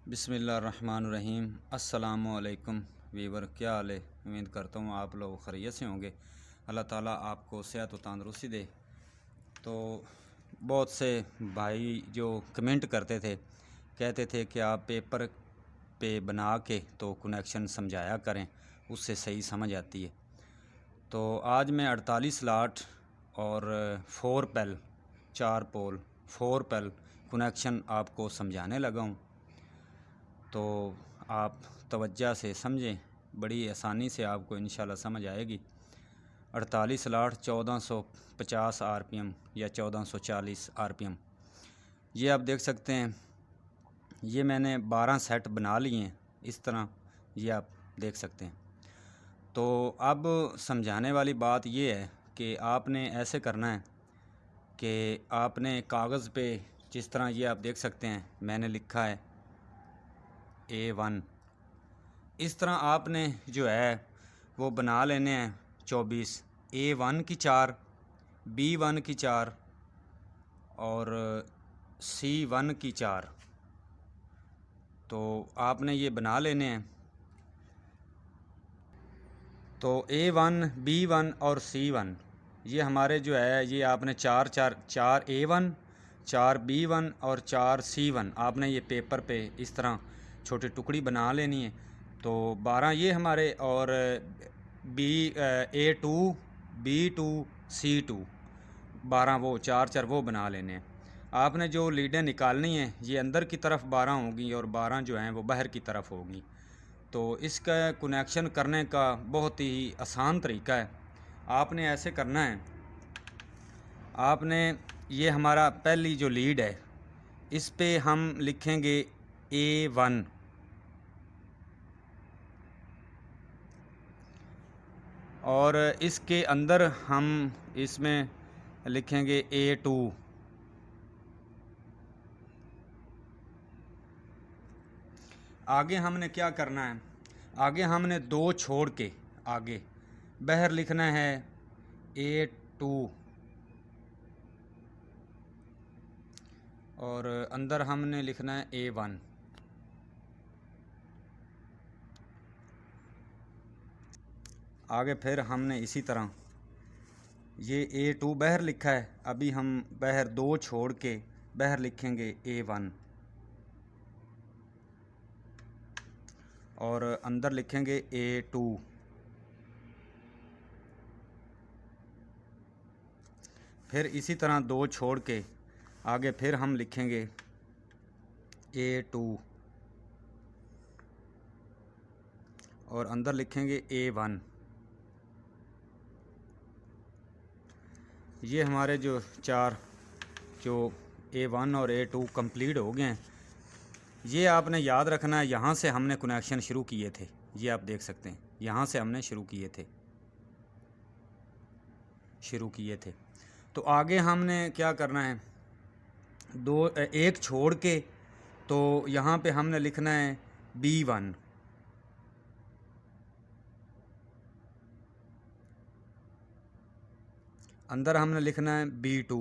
बिस्मिल्लाहिर्रहमानिर्रहीम। अस्सलामुअलैकुम वीवर, क्या हाल है? उम्मीद करता हूँ आप लोग खैरियत से होंगे। अल्लाह ताला आपको सेहत व तंदुरुस्ती दे। तो बहुत से भाई जो कमेंट करते थे, कहते थे कि आप पेपर पे बना के तो कनेक्शन समझाया करें, उससे सही समझ आती है। तो आज मैं 48 लाट और 4 पेल 4 पोल 4 पेल कनेक्शन आपको समझाने लगा हूँ। तो आप तवज्जो से समझें, बड़ी आसानी से आपको इंशाल्लाह समझ आएगी। 48 लाट 1450 आरपीएम या 1440 आरपीएम, ये आप देख सकते हैं। ये मैंने 12 सेट बना लिए हैं इस तरह, ये आप देख सकते हैं। तो अब समझाने वाली बात ये है कि आपने ऐसे करना है कि आपने कागज़ पे, जिस तरह ये आप देख सकते हैं मैंने लिखा है A1, इस तरह आपने जो है वो बना लेने हैं 24। A1 की 4, B1 की 4 और C1 की 4। तो आपने ये बना लेने हैं। तो A1, B1 और C1 ये हमारे जो है, ये आपने 4 A1, 4 B1 और 4 C1 आपने ये पेपर पे इस तरह छोटी टुकड़ी बना लेनी है। तो 12 ये हमारे, और A2, B2, C2 12 वो 4 वो बना लेने हैं। आपने जो लीडें निकालनी हैं, ये अंदर की तरफ 12 होंगी और 12 जो हैं वो बाहर की तरफ होंगी। तो इसका कनेक्शन करने का बहुत ही आसान तरीका है। आपने ऐसे करना है, आपने ये हमारा पहली जो लीड है, इस पे हम लिखेंगे A1 और इसके अंदर हम इसमें लिखेंगे A2। आगे हमने क्या करना है, आगे हमने 2 छोड़ के आगे बाहर लिखना है A2 और अंदर हमने लिखना है A1। आगे फिर हमने इसी तरह ये A2 बाहर लिखा है, अभी हम बाहर 2 छोड़ के बाहर लिखेंगे A1 और अंदर लिखेंगे A2। फिर इसी तरह 2 छोड़ के आगे फिर हम लिखेंगे A2 और अंदर लिखेंगे A1। ये हमारे जो 4 जो A1 और A2 कंप्लीट हो गए हैं। ये आपने याद रखना है, यहाँ से हमने कनेक्शन शुरू किए थे। ये आप देख सकते हैं, यहाँ से हमने शुरू किए थे। तो आगे हमने क्या करना है, एक छोड़ के, तो यहाँ पे हमने लिखना है B1 अंदर हमने लिखना है B2।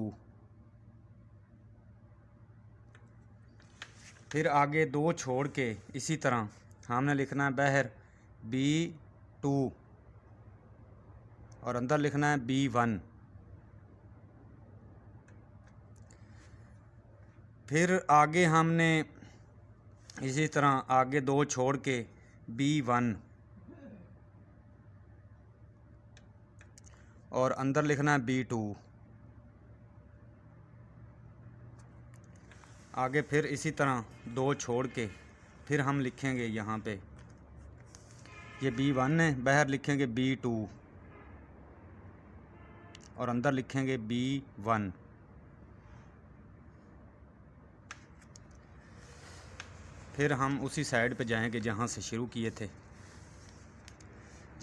फिर आगे 2 छोड़ के इसी तरह हमने लिखना है बाहर B2 और अंदर लिखना है B1। फिर आगे हमने इसी तरह आगे 2 छोड़ के B1 और अंदर लिखना है B2। आगे फिर इसी तरह 2 छोड़ के फिर हम लिखेंगे यहाँ पे, ये B1 है, बाहर लिखेंगे B2 और अंदर लिखेंगे B1। फिर हम उसी साइड पे जाएंगे जहाँ से शुरू किए थे।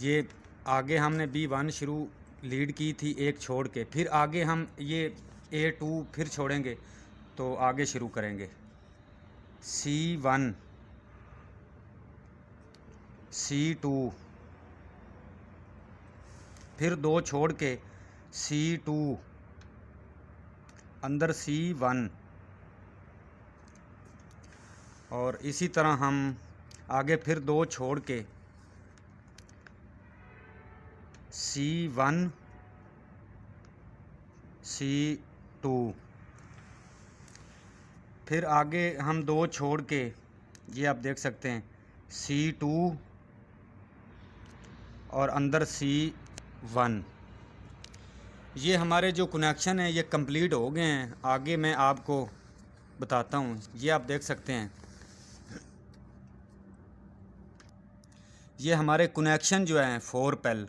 ये आगे हमने B1 शुरू लीड की थी एक छोड़ के, फिर आगे हम ये A2 फिर छोड़ेंगे तो आगे शुरू करेंगे C1, C2, फिर 2 छोड़ के C2 अंदर C1 और इसी तरह हम आगे फिर 2 छोड़ के C1 C2, फिर आगे हम 2 छोड़ के ये आप देख सकते हैं C2 और अंदर C1। ये हमारे जो कनेक्शन है ये कंप्लीट हो गए हैं। आगे मैं आपको बताता हूँ। ये आप देख सकते हैं ये हमारे कनेक्शन जो हैं 4 पेल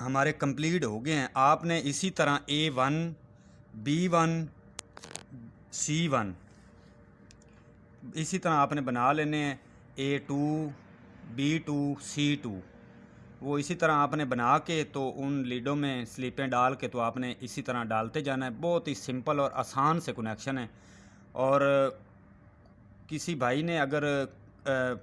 हमारे कंप्लीट हो गए हैं। आपने इसी तरह A1 B1 C1 इसी तरह आपने बना लेने हैं। A2 B2 C2 वो इसी तरह आपने बना के तो उन लीडों में स्लिपें डाल के तो आपने इसी तरह डालते जाना है। बहुत ही सिंपल और आसान से कनेक्शन है। और किसी भाई ने अगर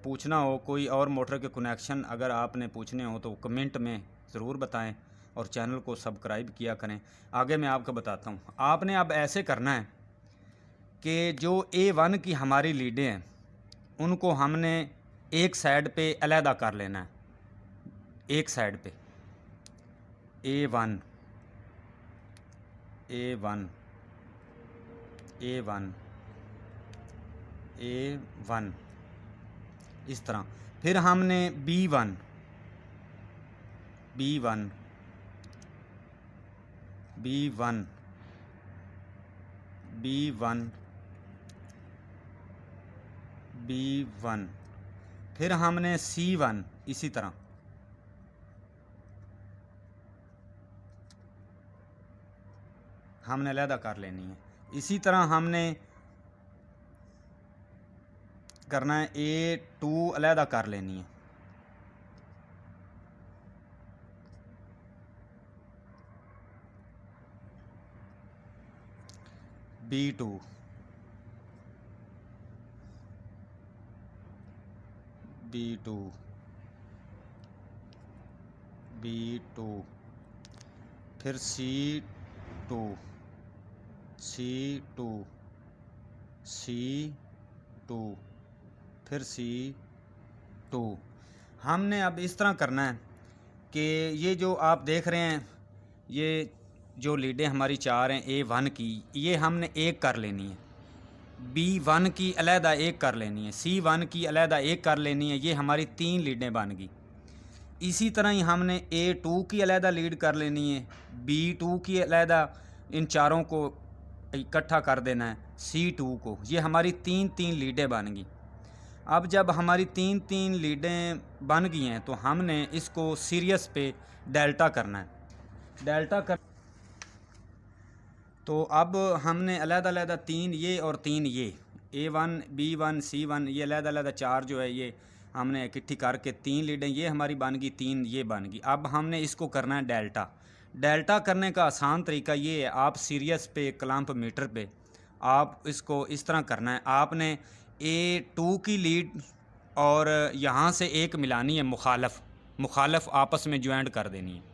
पूछना हो कोई और मोटर के कनेक्शन अगर आपने पूछने हो तो कमेंट में ज़रूर बताएं और चैनल को सब्सक्राइब किया करें। आगे मैं आपको बताता हूँ। आपने अब ऐसे करना है कि जो A1 की हमारी लीडें हैं उनको हमने एक साइड पे अलहदा कर लेना है। एक साइड पे A1 A1 A1 A1 इस तरह। फिर हमने B1 B1 B1 B1 B1 फिर हमने C1 इसी तरह हमने अलहदा कर लेनी है। इसी तरह हमने करना है A2 अलहदा कर लेनी है। B2 B2 B2 फिर C2 C2 C2 फिर C2। हमने अब इस तरह करना है कि ये जो आप देख रहे हैं ये जो लीडें हमारी 4 हैं A1 की ये हमने एक कर लेनी है। B1 की अलहदा एक कर लेनी है। C1 की अलहदा एक कर लेनी है। ये हमारी 3 लीडें बन गई। इसी तरह ही हमने A2 की अलहदा लीड कर लेनी है। B2 की अलहदा इन चारों को इकट्ठा कर देना है C2 को। ये हमारी 3 लीडें बन गई। अब जब हमारी 3 लीडें बन गई हैं तो हमने इसको सीरियस पे डेल्टा करना है। डेल्टा कर तो अब हमने अलग-अलग 3 ये और 3 ये A1 B1 C1 ये अलग-अलग 4 जो है ये हमने इकट्ठी करके 3 लीडें ये हमारी बन गई, 3 ये बन गई। अब हमने इसको करना है डेल्टा। डेल्टा करने का आसान तरीका ये है, आप सीरियस पे क्लैंप मीटर पे आप इसको इस तरह करना है। आपने A2 की लीड और यहाँ से एक मिलानी है मुखालफ आपस में ज्वाइंट कर देनी है।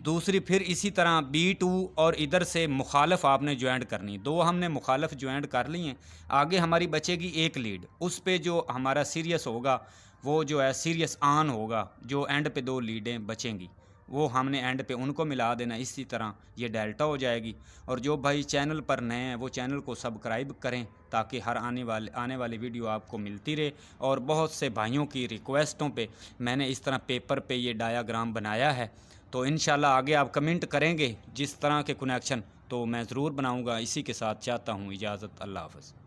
दूसरी फिर इसी तरह B2 और इधर से मुखालफ आपने ज्वाइंट करनी है। 2 हमने मुखालफ ज्वाइंट कर ली हैं। आगे हमारी बचेगी एक लीड, उस पे जो हमारा सीरियस होगा वो जो है सीरियस ऑन होगा। जो एंड पे 2 लीडें बचेंगी वो हमने एंड पे उनको मिला देना। इसी तरह ये डेल्टा हो जाएगी। और जो भाई चैनल पर नए हैं वो चैनल को सब्सक्राइब करें ताकि हर आने वाली वीडियो आपको मिलती रहे। और बहुत से भाइयों की रिक्वेस्टों पे मैंने इस तरह पेपर पे ये डायाग्राम बनाया है। तो इंशाल्लाह आगे आप कमेंट करेंगे जिस तरह के कनेक्शन तो मैं ज़रूर बनाऊंगा। इसी के साथ चाहता हूँ इजाज़त। अल्लाह हाफ़िज़।